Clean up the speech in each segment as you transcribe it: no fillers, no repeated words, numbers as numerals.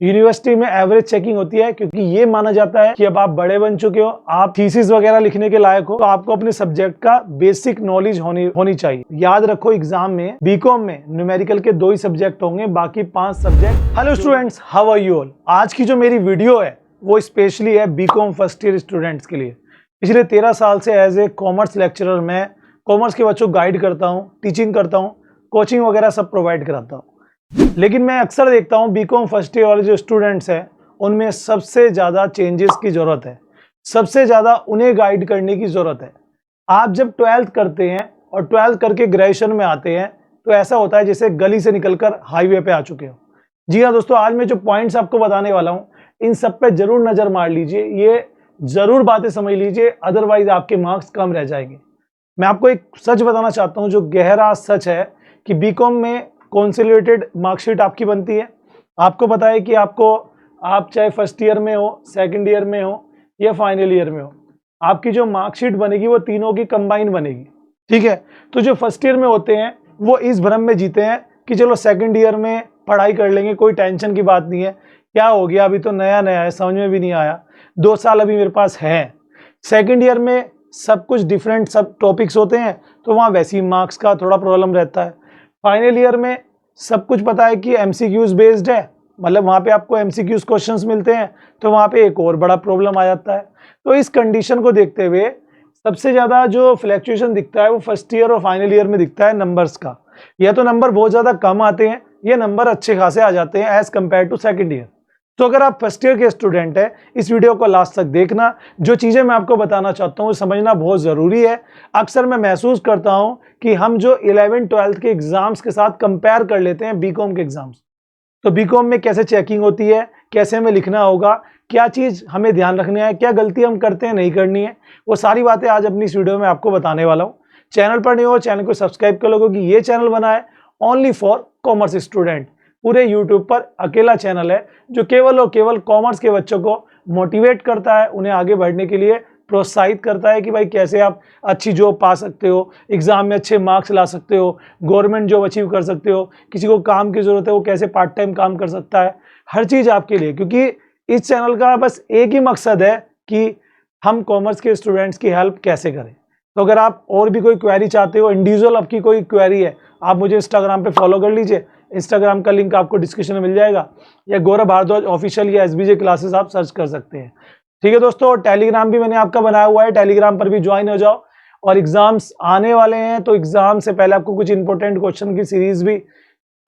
University में average checking होती है क्योंकि ये माना जाता है कि अब आप बड़े बन चुके हो, आप थीसिस वगैरह लिखने के लायक हो, तो आपको अपने सब्जेक्ट का बेसिक नॉलेज होनी चाहिए। याद रखो एग्जाम में बीकॉम में न्यूमेरिकल के 2 ही सब्जेक्ट होंगे, बाकी 5 subject. Hello students, how are you all. आज की जो मेरी वीडियो है वो स्पेशली है बीकॉम फर्स्ट ईयर स्टूडेंट्स के लिए। पिछले 13 साल से एज ए कॉमर्स लेक्चरर मैं कॉमर्स के बच्चों को गाइड करता हूँ, टीचिंग करता हूँ, कोचिंग वगैरह सब प्रोवाइड कराता हूँ। लेकिन मैं अक्सर देखता हूँ बीकॉम फर्स्ट ईयर वाले जो स्टूडेंट्स हैं उनमें सबसे ज़्यादा चेंजेस की ज़रूरत है, सबसे ज़्यादा उन्हें गाइड करने की ज़रूरत है। आप जब 12th करते हैं और 12th करके ग्रेजुएशन में आते हैं तो ऐसा होता है जैसे गली से निकलकर हाईवे पे आ चुके हो। जी हाँ दोस्तों, आज मैं जो पॉइंट्स आपको बताने वाला हूँ इन सब पे जरूर नज़र मार लीजिए, ये ज़रूर बातें समझ लीजिए, अदरवाइज आपके मार्क्स कम रह जाएंगे। मैं आपको एक सच बताना चाहता हूँ जो गहरा सच है कि बीकॉम में कॉन्सोलिडेटेड मार्कशीट आपकी बनती है। आपको पता है कि आप चाहे फर्स्ट ईयर में हो, सेकंड ईयर में हो या फाइनल ईयर में हो, आपकी जो मार्कशीट बनेगी वो तीनों की कंबाइन बनेगी। ठीक है, तो जो फर्स्ट ईयर में होते हैं वो इस भ्रम में जीते हैं कि चलो सेकंड ईयर में पढ़ाई कर लेंगे, कोई टेंशन की बात नहीं है, क्या हो गया, अभी तो नया नया है, समझ में भी नहीं आया, 2 साल अभी मेरे पास है। सेकेंड ईयर में सब कुछ डिफरेंट सब टॉपिक्स होते हैं तो वहाँ वैसे ही मार्क्स का थोड़ा प्रॉब्लम रहता है। फाइनल ईयर में सब कुछ पता है कि एमसीक्यूज बेस्ड है, मतलब वहाँ पे आपको एमसीक्यूज क्वेश्चंस मिलते हैं, तो वहाँ पे एक और बड़ा प्रॉब्लम आ जाता है। तो इस कंडीशन को देखते हुए सबसे ज़्यादा जो फ्लैक्चुएशन दिखता है वो फर्स्ट ईयर और फाइनल ईयर में दिखता है नंबर्स का। या तो नंबर बहुत ज़्यादा कम आते हैं या नंबर अच्छे खासे आ जाते हैं as compared to second year. तो अगर आप फर्स्ट ईयर के स्टूडेंट हैं, इस वीडियो को लास्ट तक देखना, जो चीज़ें मैं आपको बताना चाहता हूँ समझना बहुत ज़रूरी है। अक्सर मैं महसूस करता हूँ कि हम जो 11th 12th के एग्जाम्स के साथ कंपेयर कर लेते हैं बीकॉम के एग्जाम्स। तो बीकॉम में कैसे चेकिंग होती है, कैसे हमें लिखना होगा, क्या चीज़ हमें ध्यान रखना है, क्या गलती हम करते हैं नहीं करनी है, वो सारी बातें आज अपनी इस वीडियो में आपको बताने वाला हूँ। चैनल पर नहीं हो चैनल को सब्सक्राइब कर लो क्योंकि ये चैनल बना है ओनली फॉर कॉमर्स स्टूडेंट। पूरे यूट्यूब पर अकेला चैनल है जो केवल और केवल कॉमर्स के बच्चों को मोटिवेट करता है, उन्हें आगे बढ़ने के लिए प्रोत्साहित करता है कि भाई कैसे आप अच्छी जॉब पा सकते हो, एग्जाम में अच्छे मार्क्स ला सकते हो, गवर्नमेंट जॉब अचीव कर सकते हो, किसी को काम की ज़रूरत है वो कैसे पार्ट टाइम काम कर सकता है, हर चीज़ आपके लिए। क्योंकि इस चैनल का बस एक ही मकसद है कि हम कॉमर्स के स्टूडेंट्स की हेल्प कैसे करें। तो अगर आप और भी कोई क्वेरी चाहते हो, इंडिविजुअल आपकी कोई क्वेरी है, आप मुझे इंस्टाग्राम पे फॉलो कर लीजिए, इंस्टाग्राम का लिंक आपको डिस्क्रिप्शन में मिल जाएगा, या गौरव भारद्वाज ऑफिशियल या एसबीजे क्लासेस आप सर्च कर सकते हैं। ठीक है दोस्तों, टेलीग्राम भी मैंने आपका बनाया हुआ है, टेलीग्राम पर भी ज्वाइन हो जाओ। और एग्जाम्स आने वाले हैं तो एग्जाम से पहले आपको कुछ इंपॉर्टेंट क्वेश्चन की सीरीज भी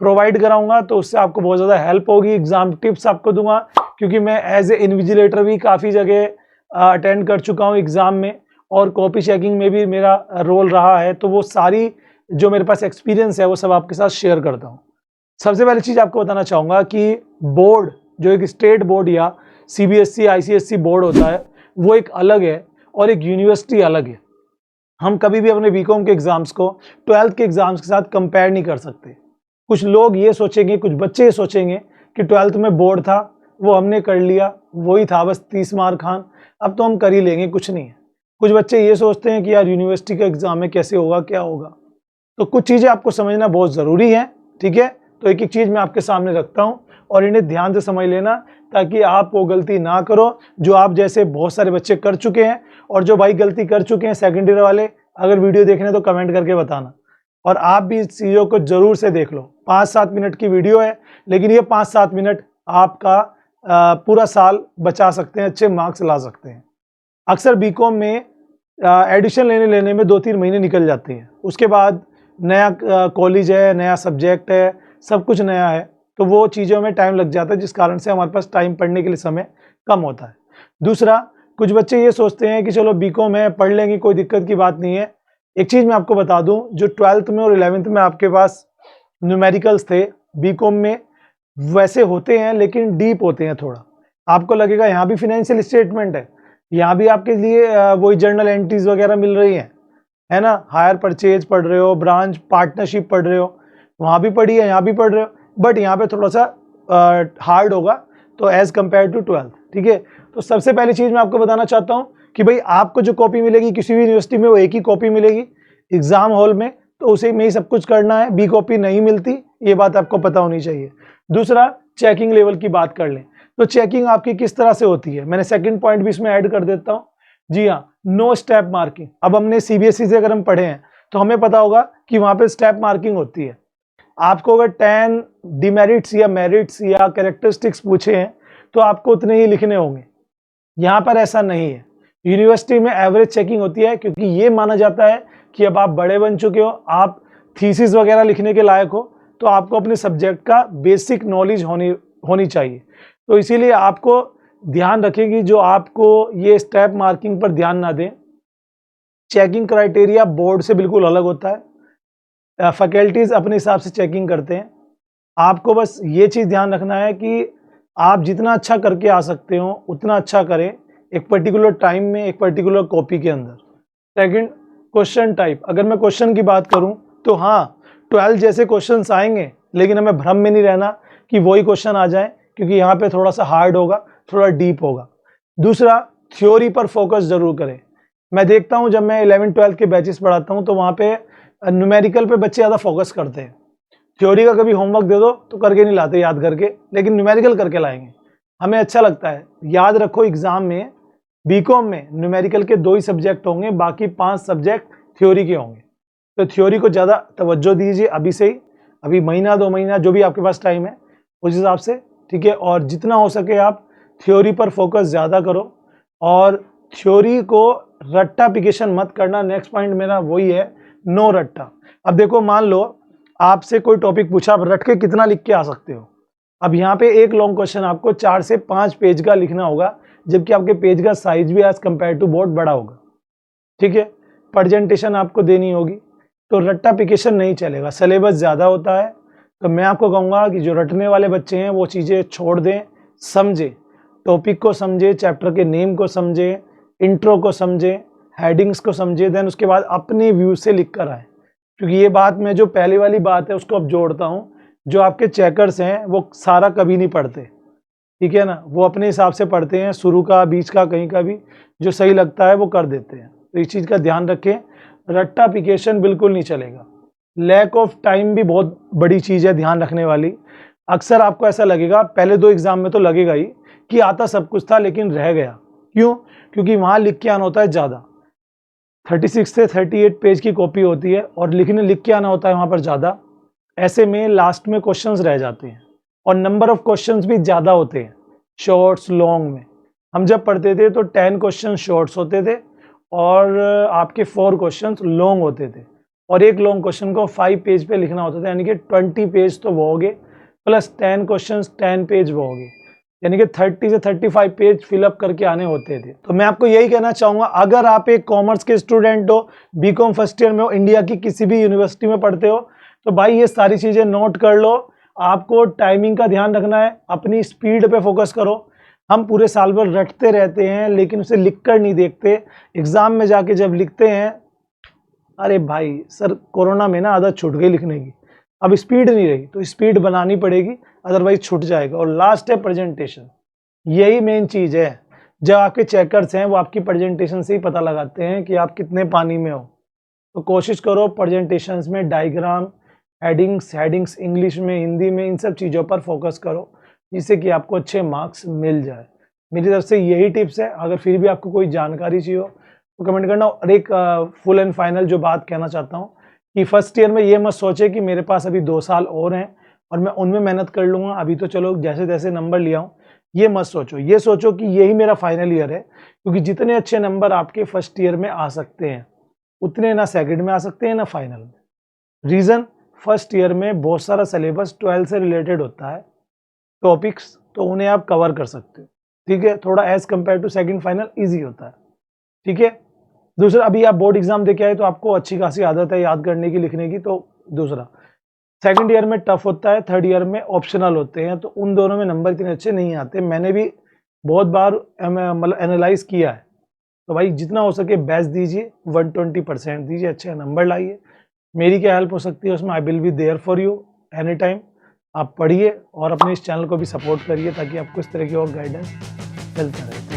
प्रोवाइड कराऊंगा, तो उससे आपको बहुत ज़्यादा हेल्प होगी। एग्जाम टिप्स आपको दूंगा क्योंकि मैं एज ए इन्विजिलेटर भी काफ़ी जगह अटेंड कर चुका हूँ एग्जाम में, और कॉपी चेकिंग में भी मेरा रोल रहा है, तो वो सारी जो मेरे पास एक्सपीरियंस है वो सब आपके साथ शेयर करता हूँ। सबसे पहली चीज़ आपको बताना चाहूँगा कि बोर्ड, जो एक स्टेट बोर्ड या सीबीएसई आईसीएसई बोर्ड होता है वो एक अलग है और एक यूनिवर्सिटी अलग है। हम कभी भी अपने बीकॉम के एग्ज़ाम्स को 12th के एग्ज़ाम्स के साथ कंपेयर नहीं कर सकते। कुछ लोग ये सोचेंगे, कुछ बच्चे ये सोचेंगे कि 12th में बोर्ड था वो हमने कर लिया, वही था बस 30 मार्क खान, अब तो हम कर ही लेंगे, कुछ नहीं है। कुछ बच्चे ये सोचते हैं कि यार यूनिवर्सिटी का एग्ज़ाम है, कैसे होगा, क्या होगा। तो कुछ चीज़ें आपको समझना बहुत ज़रूरी है। ठीक है, तो एक एक चीज़ मैं आपके सामने रखता हूँ और इन्हें ध्यान से समझ लेना ताकि आप वो गलती ना करो जो आप जैसे बहुत सारे बच्चे कर चुके हैं। और जो भाई गलती कर चुके हैं सेकेंड ईयर वाले, अगर वीडियो देखने तो कमेंट करके बताना, और आप भी इस चीज़ों को ज़रूर से देख लो। 5-7 मिनट की वीडियो है, लेकिन ये 5-7 मिनट आपका पूरा साल बचा सकते हैं, अच्छे मार्क्स ला सकते हैं। अक्सर बीकॉम में एडिशन लेने में 2-3 महीने निकल जाते हैं, उसके बाद नया कॉलेज है, नया सब्जेक्ट है, सब कुछ नया है, तो वो चीज़ों में टाइम लग जाता है, जिस कारण से हमारे पास टाइम पढ़ने के लिए समय कम होता है। दूसरा, कुछ बच्चे ये सोचते हैं कि चलो बीकॉम है, पढ़ लेंगे, कोई दिक्कत की बात नहीं है। एक चीज़ मैं आपको बता दूं, जो 12th में और 11th में आपके पास न्यूमेरिकल्स थे, बीकॉम में वैसे होते हैं लेकिन डीप होते हैं थोड़ा। आपको लगेगा यहाँ भी फिनेंशियल स्टेटमेंट है, यहाँ भी आपके लिए वही जर्नल एंट्रीज वगैरह मिल रही हैं, है ना, हायर परचेज पढ़ रहे हो, ब्रांच पार्टनरशिप पढ़ रहे हो, वहाँ भी पढ़ी है, यहाँ भी पढ़ रहे हो, बट यहाँ पे थोड़ा सा हार्ड होगा तो एज कम्पेयर टू 12th। ठीक है, तो सबसे पहली चीज़ मैं आपको बताना चाहता हूँ कि भाई आपको जो कॉपी मिलेगी किसी भी यूनिवर्सिटी में वो एक ही कॉपी मिलेगी एग्जाम हॉल में, तो उसे में ही सब कुछ करना है, बी कॉपी नहीं मिलती, ये बात आपको पता होनी चाहिए। दूसरा, चेकिंग लेवल की बात कर लें तो चेकिंग आपकी किस तरह से होती है, मैंने सेकंड पॉइंट भी इसमें ऐड कर देता हूं। जी हाँ, नो स्टेप मार्किंग। अब हमने सीबीएसई से अगर हम पढ़े हैं तो हमें पता होगा कि वहां पे स्टेप मार्किंग होती है। आपको अगर 10 डिमेरिट्स या मेरिट्स या कैरेक्टरिस्टिक्स पूछे हैं तो आपको उतने ही लिखने होंगे। यहाँ पर ऐसा नहीं है। यूनिवर्सिटी में एवरेज चेकिंग होती है क्योंकि ये माना जाता है कि अब आप बड़े बन चुके हो, आप थीसिस वगैरह लिखने के लायक हो, तो आपको अपने सब्जेक्ट का बेसिक नॉलेज होनी चाहिए। तो इसीलिए आपको ध्यान रखें कि जो आपको ये स्टेप मार्किंग पर ध्यान ना दें। चेकिंग क्राइटेरिया बोर्ड से बिल्कुल अलग होता है, फैकल्टीज अपने हिसाब से चेकिंग करते हैं। आपको बस ये चीज़ ध्यान रखना है कि आप जितना अच्छा करके आ सकते हो उतना अच्छा करें एक पर्टिकुलर टाइम में, एक पर्टिकुलर कॉपी के अंदर। Second, question type. अगर मैं क्वेश्चन की बात करूं तो हाँ, 12 जैसे क्वेश्चंस आएंगे, लेकिन हमें भ्रम में नहीं रहना कि वही क्वेश्चन आ जाए, क्योंकि यहाँ पे थोड़ा सा हार्ड होगा, थोड़ा डीप होगा। दूसरा, थ्योरी पर फोकस जरूर करें। मैं देखता हूँ जब मैं 11-12 के बैचेस पढ़ाता हूँ तो वहाँ पे न्यूमेरिकल पे बच्चे ज़्यादा फोकस करते हैं। थ्योरी का कभी होमवर्क दे दो तो करके नहीं लाते याद करके, लेकिन न्यूमेरिकल करके लाएंगे। हमें अच्छा लगता है। याद रखो, एग्जाम में बीकॉम में न्यूमेरिकल के 2 ही सब्जेक्ट होंगे, बाकी 5 सब्जेक्ट थ्योरी के होंगे। तो थ्योरी को ज़्यादा तवज्जो दीजिए अभी से ही, अभी महीना 2 महीना जो भी आपके पास टाइम है उस हिसाब से, ठीक है। और जितना हो सके आप थ्योरी पर फोकस ज़्यादा करो और थ्योरी को रट्टाफिकेशन मत करना। नेक्स्ट पॉइंट मेरा वही है, नो रट्टा। अब देखो, मान लो आपसे कोई टॉपिक पूछा, आप रट के कितना लिख के आ सकते हो। अब यहाँ पे एक लॉन्ग क्वेश्चन आपको 4 से 5 पेज का लिखना होगा, जबकि आपके पेज का साइज भी एज कंपेयर टू बोर्ड बड़ा होगा, ठीक है। प्रेजेंटेशन आपको देनी होगी, तो रट्टाफिकेशन नहीं चलेगा, सिलेबस ज़्यादा होता है। तो मैं आपको कहूँगा कि जो रटने वाले बच्चे हैं वो चीज़ें छोड़ दें, समझे, टॉपिक को समझे, चैप्टर के नेम को समझे, इंट्रो को समझे, हेडिंग्स को समझे, देन उसके बाद अपने व्यू से लिख कर आए। क्योंकि ये बात, मैं जो पहले वाली बात है उसको अब जोड़ता हूँ, जो आपके चेकर्स हैं वो सारा कभी नहीं पढ़ते, ठीक है ना। वो अपने हिसाब से पढ़ते हैं, शुरू का, बीच का, कहीं का भी जो सही लगता है वो कर देते हैं। तो इस चीज़ का ध्यान रखें, रट्टाफिकेशन बिल्कुल नहीं चलेगा। लैक ऑफ टाइम भी बहुत बड़ी चीज़ है ध्यान रखने वाली। अक्सर आपको ऐसा लगेगा, पहले 2 एग्जाम में तो लगेगा ही कि आता सब कुछ था लेकिन रह गया। क्यों? क्योंकि वहाँ लिख के आना होता है ज़्यादा, 36 से 38 पेज की कॉपी होती है और लिख के आना होता है वहाँ पर ज़्यादा। ऐसे में लास्ट में क्वेश्चंस रह जाते हैं और नंबर ऑफ क्वेश्चंस भी ज़्यादा होते हैं शॉर्ट्स लॉन्ग में। हम जब पढ़ते थे तो 10 क्वेश्चन शॉर्ट्स होते थे और आपके 4 क्वेश्चंस लॉन्ग होते थे, और एक लॉन्ग क्वेश्चन को 5 पेज पे लिखना होता था, यानी कि 20 पेज तो वो हो गए, प्लस 10 क्वेश्चंस 10 पेज वो हो गए, यानी कि 30 से 35 पेज फिलअप करके आने होते थे। तो मैं आपको यही कहना चाहूँगा, अगर आप एक कॉमर्स के स्टूडेंट हो, बीकॉम फर्स्ट ईयर में हो, इंडिया की किसी भी यूनिवर्सिटी में पढ़ते हो, तो भाई ये सारी चीज़ें नोट कर लो। आपको टाइमिंग का ध्यान रखना है, अपनी स्पीड पे फोकस करो। हम पूरे साल भर रटते रहते हैं लेकिन उसे लिख कर नहीं देखते। एग्ज़ाम में जाके जब लिखते हैं, अरे भाई सर कोरोना में ना आदत छूट गई लिखने की, अब स्पीड नहीं रही, तो स्पीड बनानी पड़ेगी, अदरवाइज छूट जाएगा। और लास्ट है प्रेजेंटेशन, यही मेन चीज़ है। जब आपके चेकर्स हैं वो आपकी प्रेजेंटेशन से ही पता लगाते हैं कि आप कितने पानी में हो। तो कोशिश करो प्रेजेंटेशंस में डायग्राम, हेडिंग्स इंग्लिश में, हिंदी में, इन सब चीज़ों पर फोकस करो, जिससे कि आपको अच्छे मार्क्स मिल जाए। मेरी तरफ से यही टिप्स है। अगर फिर भी आपको कोई जानकारी चाहिए हो तो कमेंट करना। और एक फुल एंड फाइनल जो बात कहना चाहता हूँ कि फर्स्ट ईयर में ये मत सोचे कि मेरे पास अभी 2 साल और हैं और मैं उनमें मेहनत कर लूँगा, अभी तो चलो जैसे तैसे नंबर लिया हूँ, ये मत सोचो। ये सोचो कि यही मेरा फाइनल ईयर है, क्योंकि जितने अच्छे नंबर आपके फर्स्ट ईयर में आ सकते हैं उतने ना सेकंड में आ सकते हैं ना फाइनल में। रीज़न, फर्स्ट ईयर में बहुत सारा सिलेबस 12 से रिलेटेड होता है, टॉपिक्स, तो उन्हें आप कवर कर सकते हो, ठीक है। थोड़ा as compare to second final easy होता है, ठीक है। दूसरा, अभी आप बोर्ड एग्जाम दे के आए तो आपको अच्छी खासी आदत है याद करने की, लिखने की। तो दूसरा, सेकंड ईयर में टफ होता है, थर्ड ईयर में ऑप्शनल होते हैं, तो उन दोनों में नंबर इतने अच्छे नहीं आते। मैंने भी बहुत बार मतलब एनालाइज किया है। तो भाई जितना हो सके बेस्ट दीजिए, 120% दीजिए, अच्छे नंबर लाइए। मेरी क्या हेल्प हो सकती है उसमें, I will be there for you any time. आप पढ़िए और अपने इस चैनल को भी सपोर्ट करिए ताकि आपको इस तरह की और गाइडेंस मिलता रहे।